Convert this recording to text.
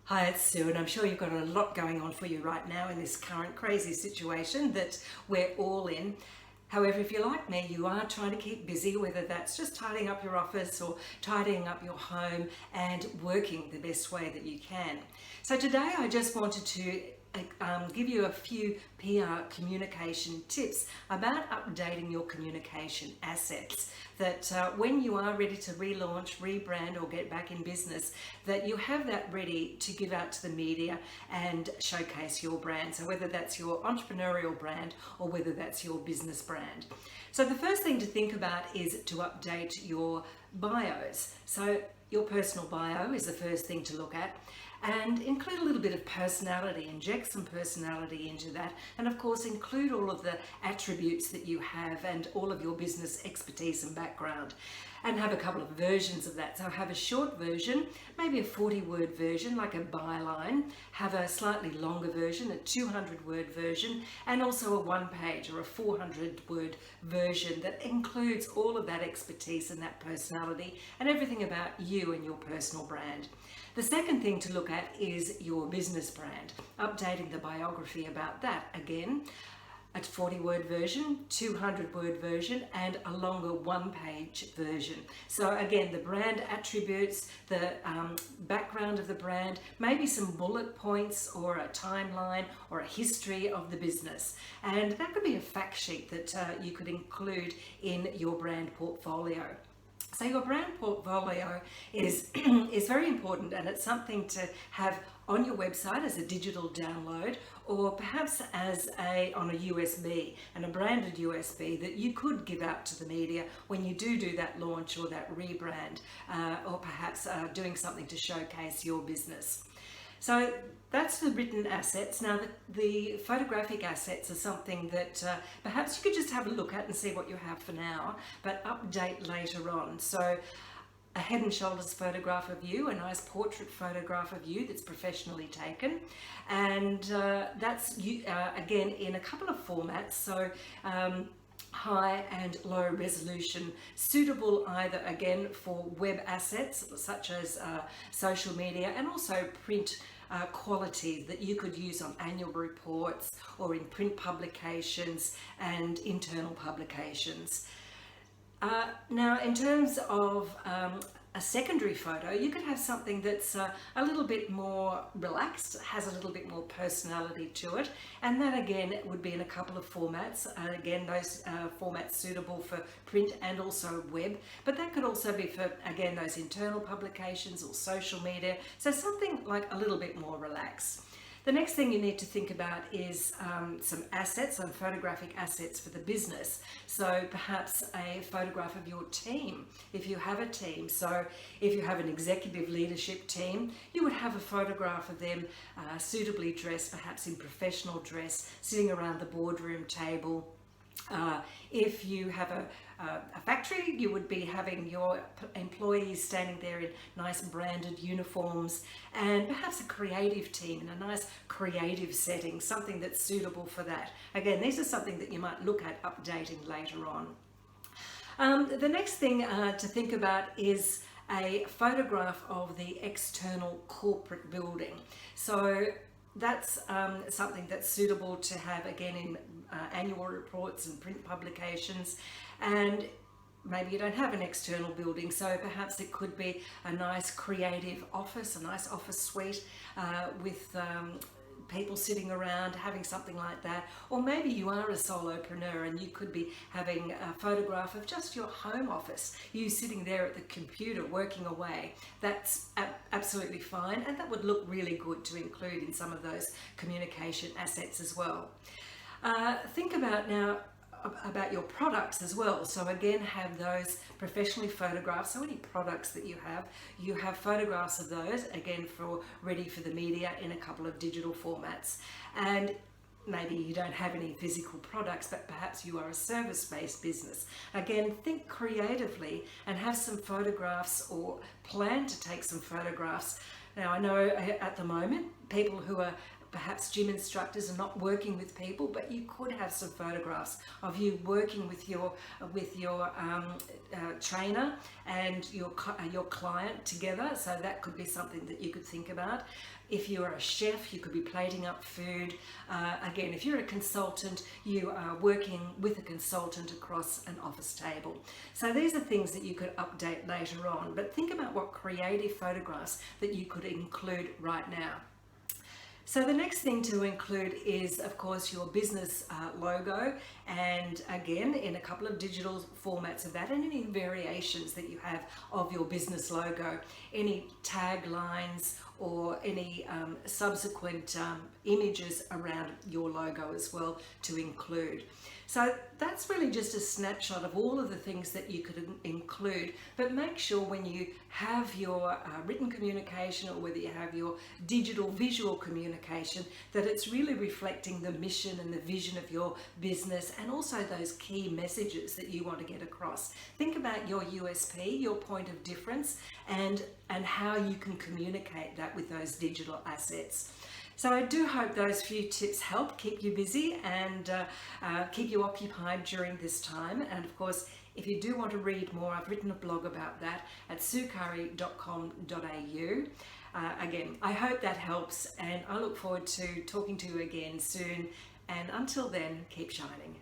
Hi, it's Sue, and I'm sure you've got a lot going on for you right now in this current crazy situation that we're all in. However, if you're like me, you are trying to keep busy, whether that's just tidying up your office or tidying up your home and working the best way that you can. So today I just wanted to give you a few PR communication tips about updating your communication assets, that when you are ready to relaunch, rebrand or get back in business, that you have that ready to give out to the media and showcase your brand. So whether that's your entrepreneurial brand or whether that's your business brand. So the first thing to think about is to update your bios. So your personal bio is the first thing to look at, and include a little bit of personality, inject some personality into that, and of course include all of the attributes that you have and all of your business expertise and background, and have a couple of versions of that. So have a short version, maybe a 40-word version like a byline, have a slightly longer version, a 200-word version, and also a one-page or a 400-word version that includes all of that expertise and that personality and everything about you and your personal brand. The second thing to look at is your business brand, updating the biography about that. Again, a 40-word version, 200-word version, and a longer one-page version. So again, the brand attributes, the background of the brand, maybe some bullet points or a timeline or a history of the business. And that could be a fact sheet that you could include in your brand portfolio. So your brand portfolio is very important, and it's something to have on your website as a digital download, or perhaps as on a USB, and a branded USB that you could give out to the media when you do that launch or that rebrand, or perhaps doing something to showcase your business. So that's the written assets. Now the photographic assets are something that perhaps you could just have a look at and see what you have for now, but update later on. So a head and shoulders photograph of you, a nice portrait photograph of you that's professionally taken, and that's again in a couple of formats. So high and low resolution, suitable either again for web assets such as social media, and also print quality that you could use on annual reports or in print publications and internal publications. Now, in terms of a secondary photo, you could have something that's a little bit more relaxed, has a little bit more personality to it, and that again would be in a couple of formats. Again, those formats suitable for print and also web, but that could also be for, again, those internal publications or social media, so something like a little bit more relaxed. The next thing you need to think about is some assets, some photographic assets for the business. So perhaps a photograph of your team, if you have a team. So if you have an executive leadership team, you would have a photograph of them suitably dressed, perhaps in professional dress, sitting around the boardroom table. If you have a factory, you would be having your employees standing there in nice branded uniforms, and perhaps a creative team in a nice creative setting, something that's suitable for that. Again, these are something that you might look at updating later on. The next thing to think about is a photograph of the external corporate building. So that's something that's suitable to have again in annual reports and print publications. And maybe you don't have an external building, so perhaps it could be a nice creative office, a nice office suite with people sitting around, having something like that. Or maybe you are a solopreneur and you could be having a photograph of just your home office, you sitting there at the computer working away. That's absolutely fine, and that would look really good to include in some of those communication assets as well. Think about now about your products as well. So again, have those professionally photographed. So any products that you have photographs of those, again, for ready for the media in a couple of digital formats. And maybe you don't have any physical products, but perhaps you are a service-based business. Again, think creatively and have some photographs, or plan to take some photographs. Now, I know at the moment, people who are perhaps gym instructors are not working with people, but you could have some photographs of you working with your trainer and your client together. So that could be something that you could think about. If you're a chef, you could be plating up food. Again, if you're a consultant, you are working with a consultant across an office table. So these are things that you could update later on, but think about what creative photographs that you could include right now. So the next thing to include is, of course, your business logo, and again, in a couple of digital formats of that, and any variations that you have of your business logo, any taglines or any subsequent images around your logo as well to include. So that's really just a snapshot of all of the things that you could include, but make sure when you have your written communication, or whether you have your digital visual communication, that it's really reflecting the mission and the vision of your business, and also those key messages that you want to get across. Think about your USP, your point of difference, and how you can communicate that with those digital assets. So I do hope those few tips help keep you busy and keep you occupied during this time. And of course, if you do want to read more, I've written a blog about that at suecurrie.com.au. Again, I hope that helps, and I look forward to talking to you again soon. And until then, keep shining.